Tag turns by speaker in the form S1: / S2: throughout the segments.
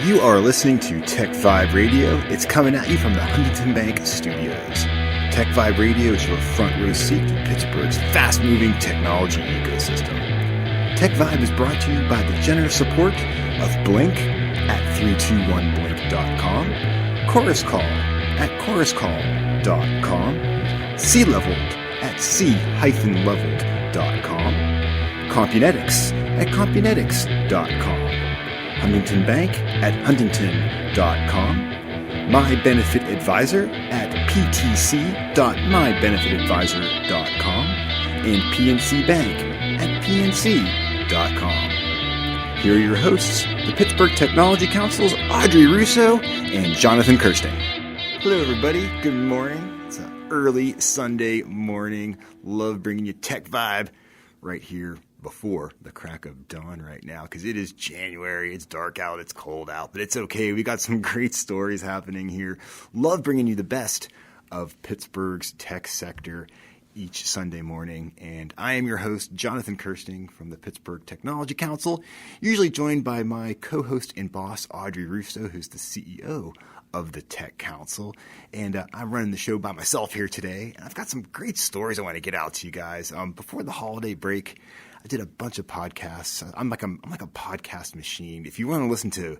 S1: You are listening to TechVibe Radio. It's coming at you from the Huntington Bank Studios. TechVibe Radio is your front row seat to Pittsburgh's fast-moving technology ecosystem. TechVibe is brought to you by the generous support of Blink at 321blink.com, Chorus Call at choruscall.com, C-Leveled at c-leveled.com, Compunetics at compunetics.com, Huntington Bank at huntington.com, My Benefit Advisor at ptc.mybenefitadvisor.com, and PNC Bank at pnc.com. Here are your hosts, the Pittsburgh Technology Council's Audrey Russo and Jonathan Kirsting. Hello, everybody. Good morning. It's an early Sunday morning. Love bringing you Tech Vibe right here before the crack of dawn right now, because it is January. It's dark out. It's cold out, but it's okay. We got some great stories happening here. Love bringing you the best of Pittsburgh's tech sector each Sunday morning. And I am your host, Jonathan Kirsting from the Pittsburgh Technology Council, usually joined by my co-host and boss, Audrey Russo, who's the CEO of the Tech Council. And I'm running the show by myself here today. And I've got some great stories I want to get out to you guys. Before the holiday break, I did a bunch of podcasts. I'm like a podcast machine. If you want to listen to,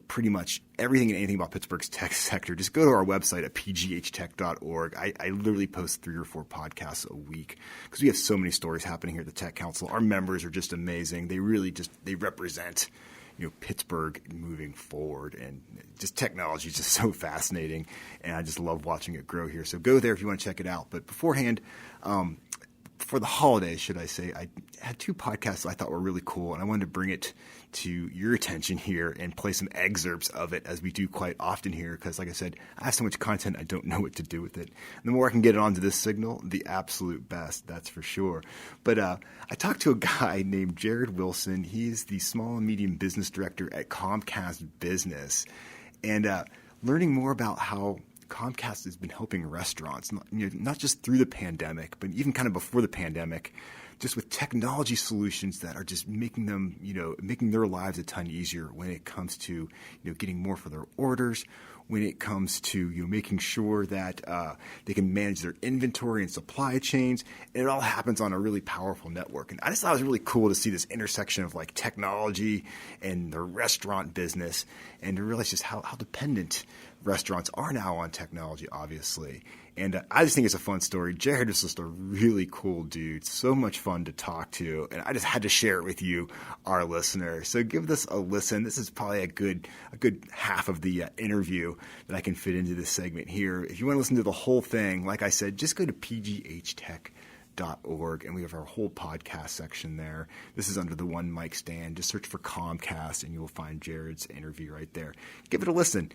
S1: pretty much everything and anything about Pittsburgh's tech sector, just go to our website at pghtech.org. I literally post 3 or 4 podcasts a week because we have so many stories happening here at the Tech Council. Our members are just amazing. They really they represent, Pittsburgh moving forward, and just technology is just so fascinating, and I just love watching it grow here. So go there if you want to check it out. But beforehand, for the holidays, should I say, I had 2 podcasts that I thought were really cool, and I wanted to bring it to your attention here and play some excerpts of it, as we do quite often here, because like I said, I have so much content, I don't know what to do with it. And the more I can get it onto this signal, the absolute best, that's for sure. But I talked to a guy named Jared Wilson. He's the Small and Medium Business Director at Comcast Business, and learning more about how Comcast has been helping restaurants, not just through the pandemic, but even kind of before the pandemic, just with technology solutions that are just making them, making their lives a ton easier when it comes to, getting more for their orders, when it comes to, making sure that they can manage their inventory and supply chains. And it all happens on a really powerful network. And I just thought it was really cool to see this intersection of like technology and the restaurant business, and to realize just how dependent restaurants are now on technology, obviously. And I just think it's a fun story. Jared is just a really cool dude, so much fun to talk to, and I just had to share it with you, our listeners. So give this a listen. This is probably a good half of the interview that I can fit into this segment here. If you want to listen to the whole thing, like I said, just go to pghtech.org, and we have our whole podcast section there. This is under the one mic stand. Just search for Comcast and you will find Jared's interview right there. Give it a listen.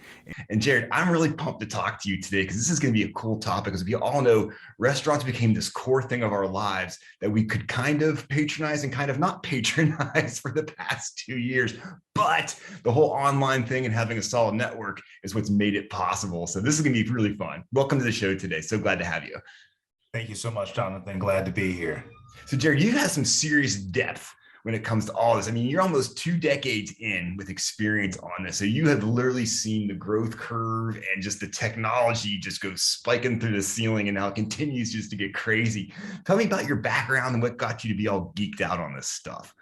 S1: And Jared, I'm really pumped to talk to you today because this is going to be a cool topic. As we all know, restaurants became this core thing of our lives that we could kind of patronize and kind of not patronize for the past 2 years. But the whole online thing and having a solid network is what's made it possible. So this is going to be really fun. Welcome to the show today. So glad to have you.
S2: Thank you so much, Jonathan. Glad to be here.
S1: So, Jared, you have some serious depth when it comes to all this. I mean, you're almost 2 decades in with experience on this. So you have literally seen the growth curve and just the technology just goes spiking through the ceiling, and now it continues just to get crazy. Tell me about your background and what got you to be all geeked out on this stuff.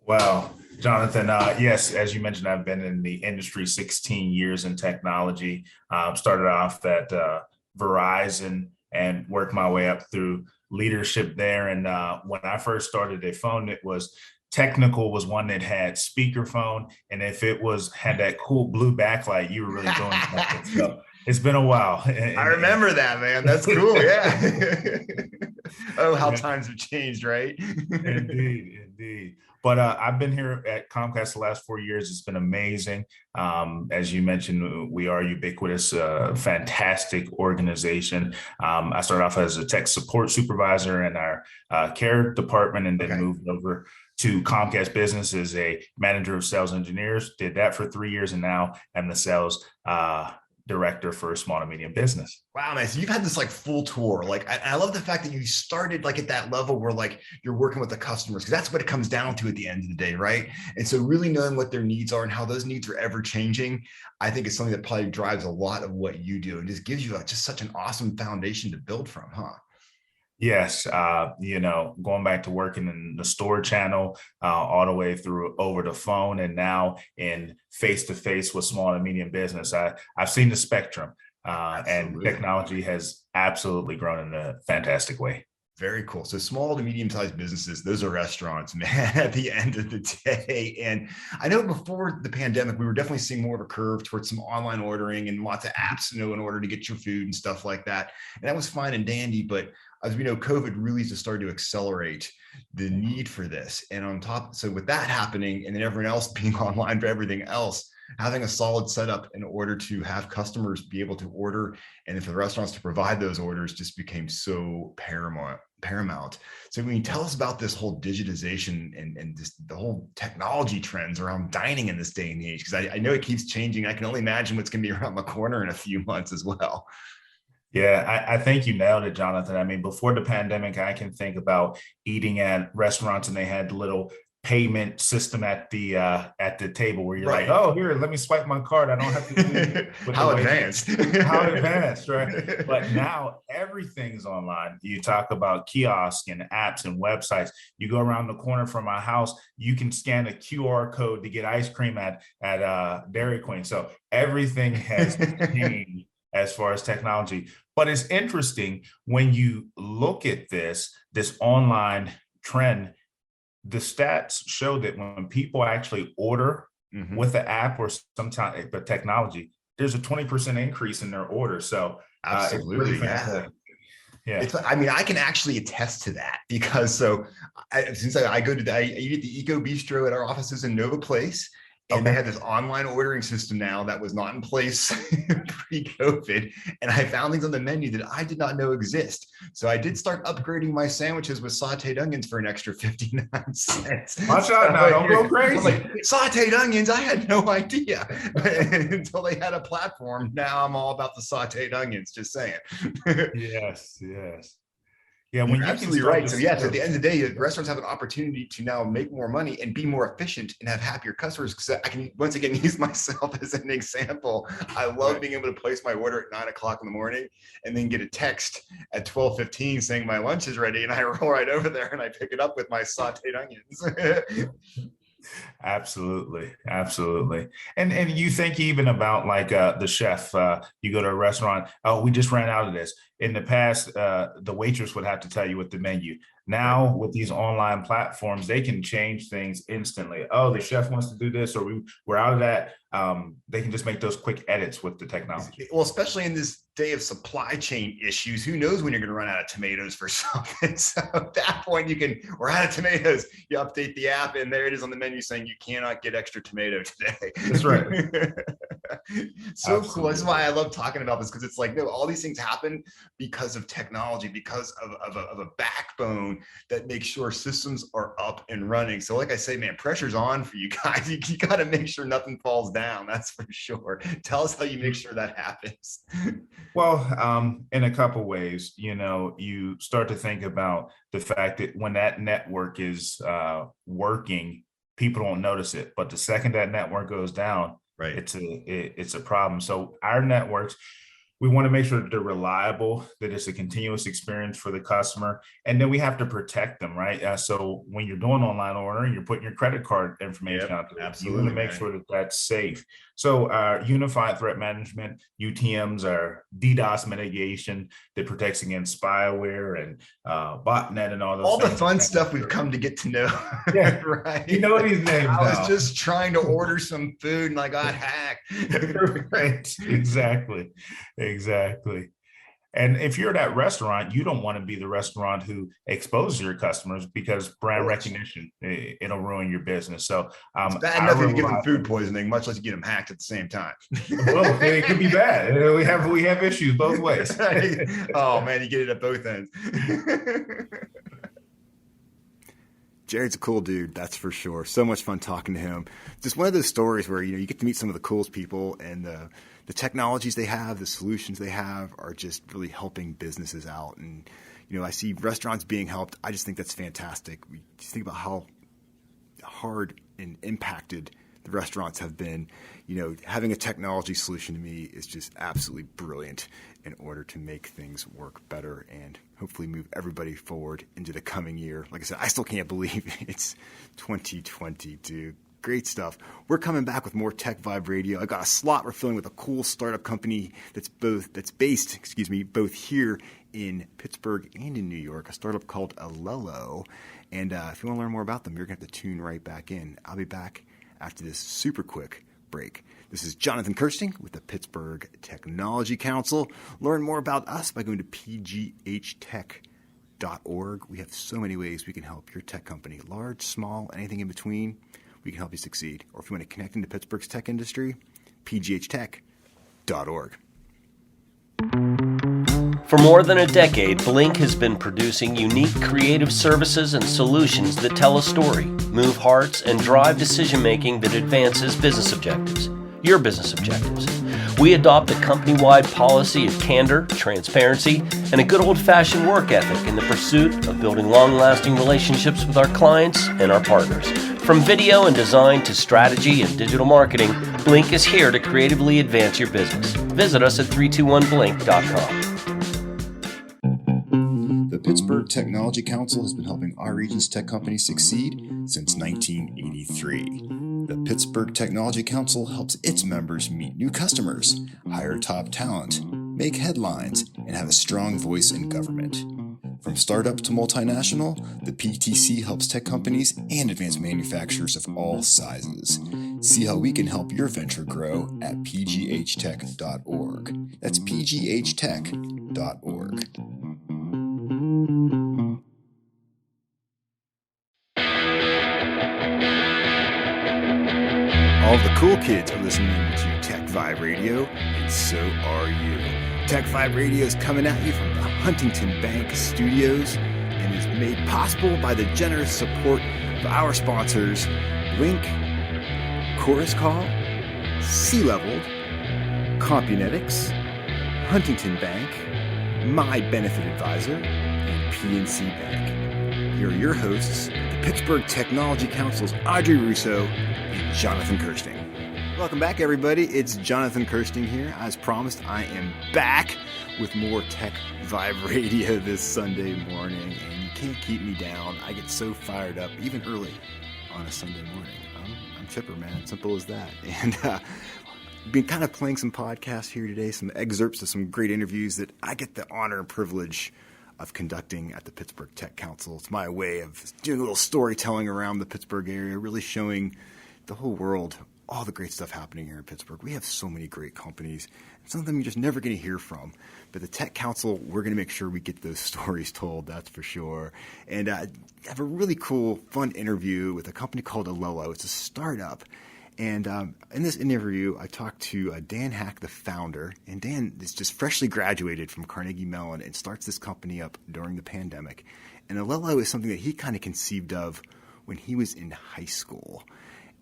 S2: Well, Jonathan, yes, as you mentioned, I've been in the industry 16 years in technology. Started off at Verizon and worked my way up through leadership there. And when I first started a phone, it was technical, was one that had speakerphone. And if it had that cool blue backlight, you were really doing something. So it's been a while.
S1: I remember that, man. That's cool. Yeah. Oh, how times have changed, right?
S2: Indeed. But I've been here at Comcast the last 4 years. It's been amazing. As you mentioned, we are ubiquitous, fantastic organization. I started off as a tech support supervisor in our care department, and then moved over to Comcast Business as a manager of sales engineers. Did that for 3 years, and now I'm the sales Director for small to medium business.
S3: Wow, man. So you've had this like full tour. Like, I love the fact that you started like at that level where like you're working with the customers, because that's what it comes down to at the end of the day, right? And so really knowing what their needs are and how those needs are ever changing, I think is something that probably drives a lot of what you do and just gives you just such an awesome foundation to build from, huh?
S2: Yes, going back to working in the store channel, all the way through over the phone, and now in face to face with small and medium business, I've seen the spectrum, and technology has absolutely grown in a fantastic way.
S3: Very cool. So small to medium-sized businesses, those are restaurants, man, at the end of the day. And I know before the pandemic, we were definitely seeing more of a curve towards some online ordering and lots of apps, in order to get your food and stuff like that. And that was fine and dandy. But as we know, COVID really just started to accelerate the need for this. And on top, so with that happening and then everyone else being online for everything else, having a solid setup in order to have customers be able to order and for the restaurants to provide those orders just became so paramount. So when you tell us about this whole digitization and just the whole technology trends around dining in this day and age, because I know it keeps changing. I can only imagine what's going to be around the corner in a few months as well.
S2: Yeah, I think you nailed it, Jonathan. I mean, before the pandemic, I can think about eating at restaurants and they had little payment system at the table where you're right. Like, oh, here, let me swipe my card. I don't have to do
S3: how advanced.
S2: How advanced, right? But now everything's online. You talk about kiosks and apps and websites. You go around the corner from my house, you can scan a QR code to get ice cream at Dairy Queen. So everything has changed as far as technology. But it's interesting when you look at this online trend. The stats show that when people actually order with the app or sometimes the technology, there's a 20% increase in their orders. So
S3: absolutely, yeah. I mean, I can actually attest to that because since I eat at the Eco Bistro at our offices in Nova Place. And they had this online ordering system now that was not in place pre-COVID. And I found things on the menu that I did not know exist. So I did start upgrading my sandwiches with sauteed onions for an extra 59 cents.
S2: Watch out now, don't go crazy.
S3: I'm like, sauteed onions, I had no idea. Until they had a platform. Now I'm all about the sauteed onions, just saying.
S2: Yes. Yeah, when
S3: you're absolutely right. So yes, at the end of the day, restaurants have an opportunity to now make more money and be more efficient and have happier customers. Because I can once again use myself as an example. I love being able to place my order at 9 o'clock in the morning and then get a text at 12:15 saying my lunch is ready, and I roll right over there and I pick it up with my sauteed onions.
S2: Absolutely. And you think even about like the chef, you go to a restaurant, oh, we just ran out of this. In the past, the waitress would have to tell you what the menu. Now with these online platforms, they can change things instantly. Oh, the chef wants to do this, or we're out of that. They can just make those quick edits with the technology.
S3: Well, especially in this day of supply chain issues, who knows when you're going to run out of tomatoes for something. So at that point, we're out of tomatoes. You update the app and there it is on the menu saying you cannot get extra tomato today.
S2: That's right.
S3: So absolutely cool. That's why I love talking about this, because it's like, no, all these things happen because of technology, because of a backbone that makes sure systems are up and running. So like I say, man, pressure's on for you guys. You got to make sure nothing falls down. That's for sure. Tell us how you make sure that happens.
S2: Well, in a couple ways, you start to think about the fact that when that network is working, people don't notice it. But the second that network goes down, right, it's a problem. So our networks, we want to make sure that they're reliable, that it's a continuous experience for the customer, and then we have to protect them, right? So when you're doing online ordering, you're putting your credit card information out there.
S3: Absolutely,
S2: you want to make sure that that's safe. So unified threat management, UTMs, are DDoS mitigation that protects against spyware and botnet and all those.
S3: All the fun stuff we've come to get to know.
S2: Yeah,
S3: right.
S2: You know these names.
S3: I was just trying to order some food and I got hacked.
S2: Right. Exactly. And if you're at that restaurant, you don't want to be the restaurant who exposes your customers, because brand recognition, it'll ruin your business. So
S3: it's bad enough if you give them food poisoning, much less you get them hacked at the same time.
S2: Well, it could be bad. We have issues both ways.
S3: Oh man, you get it at both ends.
S1: Jared's a cool dude, that's for sure. So much fun talking to him. Just one of those stories where, you get to meet some of the coolest people, and the technologies they have, the solutions they have are just really helping businesses out. And, I see restaurants being helped. I just think that's fantastic. We just think about how hard and impacted the restaurants have been. Having a technology solution to me is just absolutely brilliant in order to make things work better and hopefully move everybody forward into the coming year. Like I said, I still can't believe it's 2022. Great stuff. We're coming back with more TechVibe Radio. I got a slot we're filling with a cool startup company that's based both here in Pittsburgh and in New York, a startup called Allelo. And if you want to learn more about them, you're going to have to tune right back in. I'll be back after this super quick break. This is Jonathan Kirsting with the Pittsburgh Technology Council. Learn more about us by going to pghtech.org. We have so many ways we can help your tech company, large, small, anything in between. We can help you succeed. Or if you want to connect into Pittsburgh's tech industry, pghtech.org.
S4: For more than a decade, Blink has been producing unique creative services and solutions that tell a story, move hearts, and drive decision-making that advances business objectives, your business objectives. We adopt a company-wide policy of candor, transparency, and a good old-fashioned work ethic in the pursuit of building long-lasting relationships with our clients and our partners. From video and design to strategy and digital marketing, Blink is here to creatively advance your business. Visit us at 321blink.com.
S1: The Pittsburgh Technology Council has been helping our region's tech companies succeed since 1983. The Pittsburgh Technology Council helps its members meet new customers, hire top talent, make headlines, and have a strong voice in government. From startup to multinational, the PTC helps tech companies and advanced manufacturers of all sizes. See how we can help your venture grow at pghtech.org. That's pghtech.org. All of the cool kids are listening to TechVibe Radio, and so are you. TechVibe Radio is coming at you from the Huntington Bank Studios and is made possible by the generous support of our sponsors, Link, Chorus Call, C-Leveled, Compunetics, Huntington Bank, My Benefit Advisor, and PNC Bank. Here are your hosts, the Pittsburgh Technology Council's Audrey Russo and Jonathan Kirsting. Welcome back, everybody. It's Jonathan Kirsting here. As promised, I am back with more Tech Vibe Radio this Sunday morning, and you can't keep me down. I get so fired up, even early on a Sunday morning. I'm chipper, man. Simple as that. And been kind of playing some podcasts here today, some excerpts of some great interviews that I get the honor and privilege of conducting at the Pittsburgh Tech Council. It's my way of doing a little storytelling around the Pittsburgh area, really showing the whole world all the great stuff happening here in Pittsburgh. We have so many great companies. Some of them you're just never going to hear from. But the Tech Council, we're going to make sure we get those stories told, that's for sure. And I have a really cool, fun interview with a company called Allelo. It's a startup. And in this interview, I talked to Dan Hack, the founder. And Dan is just freshly graduated from Carnegie Mellon and starts this company up during the pandemic. And Allelo is something that he kind of conceived of when he was in high school.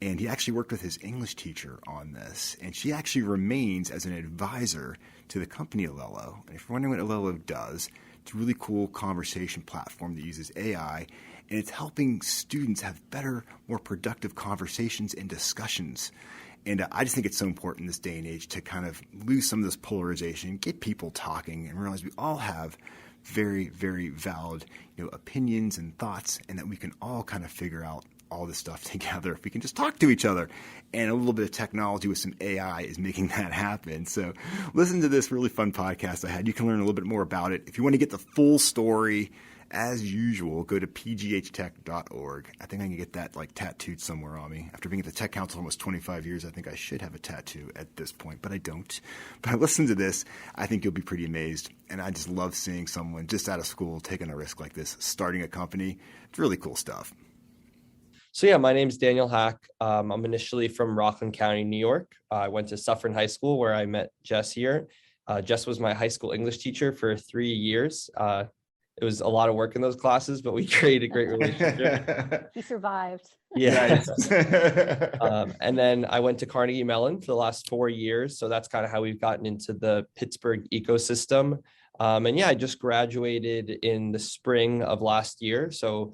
S1: And he actually worked with his English teacher on this. And she actually remains as an advisor to the company Allelo. And if you're wondering what Allelo does, it's a really cool conversation platform that uses AI. And it's helping students have better, more productive conversations and discussions. And I just think it's so important in this day and age to kind of lose some of this polarization, get people talking, and realize we all have very, very valid opinions and thoughts, and that we can all kind of figure out all this stuff together if we can just talk to each other. And a little bit of technology with some AI is making that happen. So listen to this really fun podcast I had. You can learn a little bit more about it. If you want to get the full story, as usual, go to pghtech.org. I think I can get that tattooed somewhere on me. After being at the Tech Council for almost 25 years, I think I should have a tattoo at this point, but I don't. But listen to this. I think you'll be pretty amazed. And I just love seeing someone just out of school taking a risk like this, starting a company. It's really cool stuff.
S5: So yeah, my name's Daniel Hack. I'm initially from Rockland County, New York. I went to Suffern High School where I met Jess here. Jess was my high school English teacher for 3 years. It was a lot of work in those classes, but we created a great relationship.
S6: He survived.
S5: Yeah.
S3: Nice.
S5: And then I went to Carnegie Mellon for the last 4 years. So that's kind of how we've gotten into the Pittsburgh ecosystem. And yeah, I just graduated in the spring of last year. So,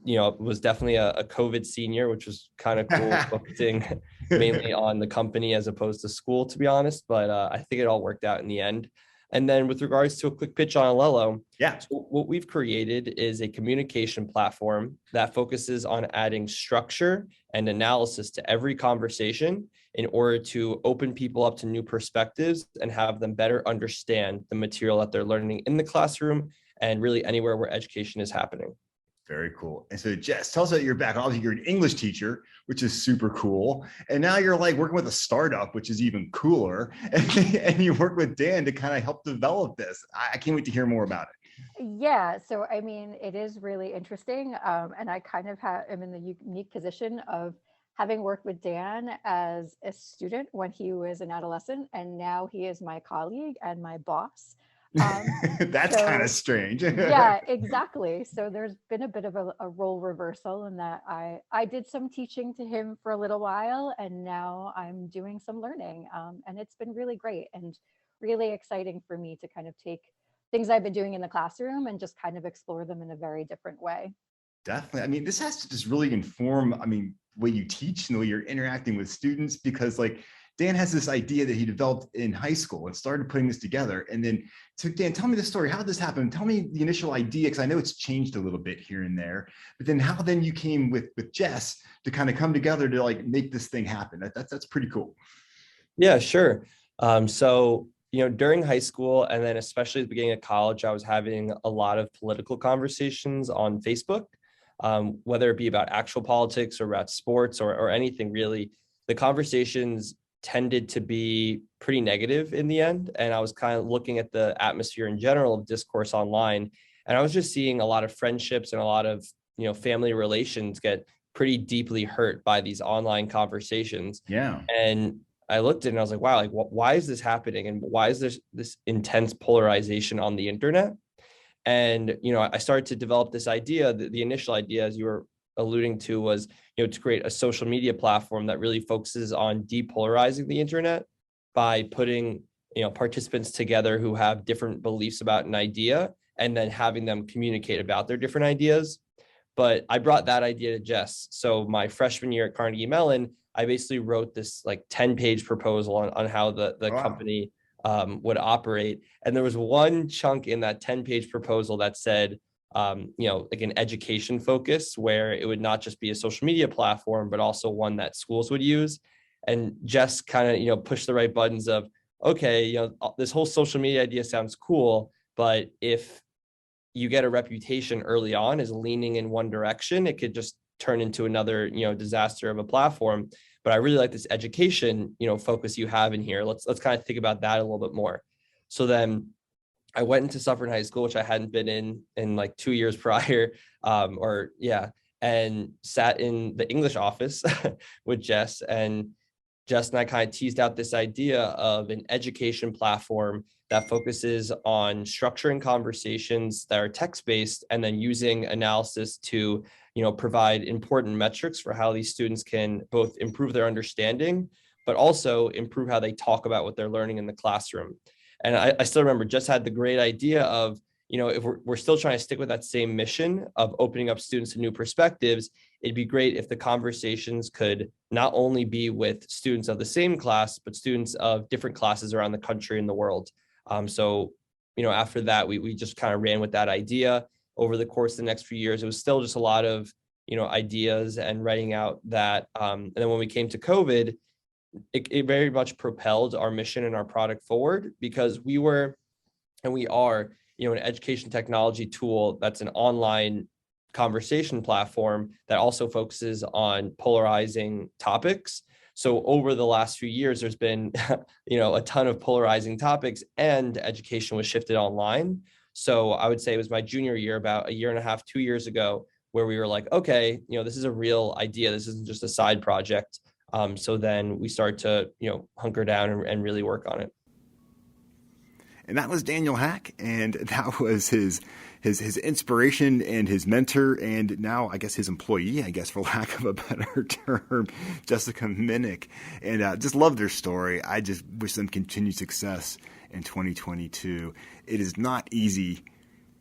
S5: it was definitely a COVID senior, which was kind of cool, focusing mainly on the company as opposed to school, to be honest. But I think it all worked out in the end. And then with regards to a quick pitch on Allelo,
S3: Yeah.
S5: so what we've created is a communication platform that focuses on adding structure and analysis to every conversation in order to open people up to new perspectives and have them better understand the material that they're learning in the classroom and really anywhere where education is happening.
S3: Very cool. And so Jess, tell us about your background. Obviously, you're an English teacher, which is super cool. And now you're like working with a startup, which is even cooler. And you work with Dan to kind of help develop this. I can't wait to hear more about it.
S6: Yeah, so I mean, it is really interesting. And I kind of am in the unique position of having worked with Dan as a student when he was an adolescent, and now he is my colleague and my boss.
S3: That's kind of strange.
S6: Yeah, exactly. So there's been a bit of a role reversal in that I did some teaching to him for a little while, and now I'm doing some learning. And it's been really great and really exciting for me to kind of take things I've been doing in the classroom and just kind of explore them in a very different way.
S3: Definitely. I mean, this has to just really inform, the way you teach and the way you're interacting with students, because like Dan has this idea that he developed in high school and started putting this together. And then, so Dan, tell me the story. How did this happen? Tell me the initial idea, because I know it's changed a little bit here and there. But then how then you came with Jess to kind of come together to like make this thing happen. That's pretty cool.
S5: Yeah, sure. So, during high school and then especially at the beginning of college, I was having a lot of political conversations on Facebook, whether it be about actual politics or about sports or anything really. The conversations tended to be pretty negative in the end. And I was kind of looking at the atmosphere in general of discourse online. And I was just seeing a lot of friendships and a lot of, family relations get pretty deeply hurt by these online conversations.
S3: Yeah.
S5: And I looked at it and I was like, wow, like why is this happening? And why is there this intense polarization on the internet? And, I started to develop this idea. The initial idea, as you were alluding to, was to create a social media platform that really focuses on depolarizing the internet by putting participants together who have different beliefs about an idea and then having them communicate about their different ideas. But I brought that idea to Jess. So my freshman year at Carnegie Mellon, I basically wrote this like 10-page proposal on how the
S3: Wow.
S5: company would operate. And there was one chunk in that 10-page proposal that said, like an education focus, where it would not just be a social media platform, but also one that schools would use. And Jess kind of, pushed the right buttons of, okay, this whole social media idea sounds cool, but if you get a reputation early on as leaning in one direction, it could just turn into another, disaster of a platform. But I really like this education, focus you have in here. Let's kind of think about that a little bit more. So then I went into Suffern High School, which I hadn't been in like 2 years prior, and sat in the English office with Jess. And Jess and I kind of teased out this idea of an education platform that focuses on structuring conversations that are text-based and then using analysis to, provide important metrics for how these students can both improve their understanding, but also improve how they talk about what they're learning in the classroom. And I still remember Jess had the great idea of, if we're still trying to stick with that same mission of opening up students to new perspectives, it'd be great if the conversations could not only be with students of the same class, but students of different classes around the country and the world. So, after that, we just kind of ran with that idea over the course of the next few years. It was still just a lot of, ideas and writing out that. And then when we came to COVID, it very much propelled our mission and our product forward, because we were, and we are, an education technology tool that's an online conversation platform that also focuses on polarizing topics. So over the last few years, there's been, a ton of polarizing topics, and education was shifted online. So I would say it was my junior year, about 1.5 years, 2 years ago, where we were like, okay, this is a real idea. This isn't just a side project. So then we start to, hunker down and really work on it.
S1: And that was Daniel Hack, and that was his inspiration and his mentor, and now I guess his employee, I guess for lack of a better term, Jessica Minnick. And just love their story. I just wish them continued success in 2022. It is not easy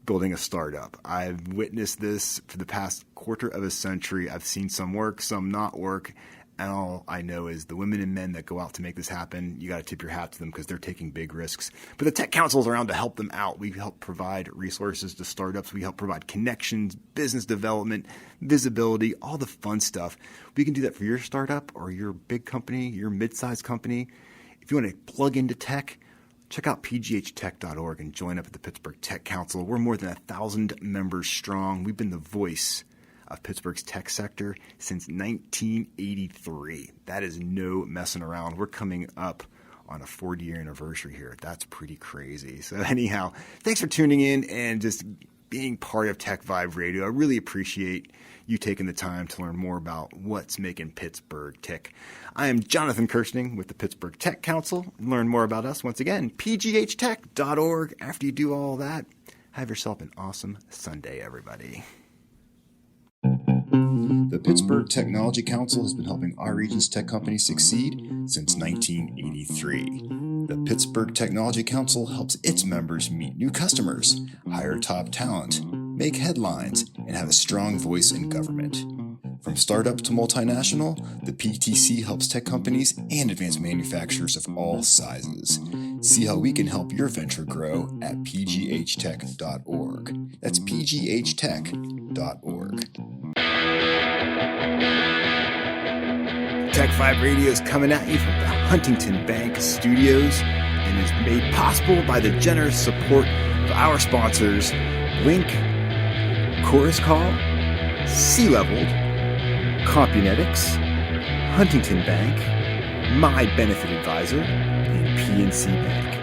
S1: building a startup. I've witnessed this for the past quarter of a century. I've seen some work, some not work. And all I know is the women and men that go out to make this happen, you got to tip your hat to them because they're taking big risks. But the Tech Council is around to help them out. We help provide resources to startups. We help provide connections, business development, visibility, all the fun stuff. We can do that for your startup or your big company, your mid-sized company. If you want to plug into tech, check out pghtech.org and join up at the Pittsburgh Tech Council. We're more than 1,000 members strong. We've been the voice of Pittsburgh's tech sector since 1983. That is no messing around. We're coming up on a 40-year anniversary here. That's pretty crazy. So anyhow, thanks for tuning in and just being part of TechVibe Radio. I really appreciate you taking the time to learn more about what's making Pittsburgh tick. I am Jonathan Kirshning with the Pittsburgh Tech Council. Learn more about us once again, pghtech.org. After you do all that, have yourself an awesome Sunday, everybody. The Pittsburgh Technology Council has been helping our region's tech companies succeed since 1983. The Pittsburgh Technology Council helps its members meet new customers, hire top talent, make headlines, and have a strong voice in government. From startup to multinational, the PTC helps tech companies and advanced manufacturers of all sizes. See how we can help your venture grow at pghtech.org. That's pghtech.org. TechVibe Radio is coming at you from the Huntington Bank Studios and is made possible by the generous support of our sponsors, Link, Chorus Call, C-Leveled, Compunetics, Huntington Bank, My Benefit Advisor, and PNC Bank.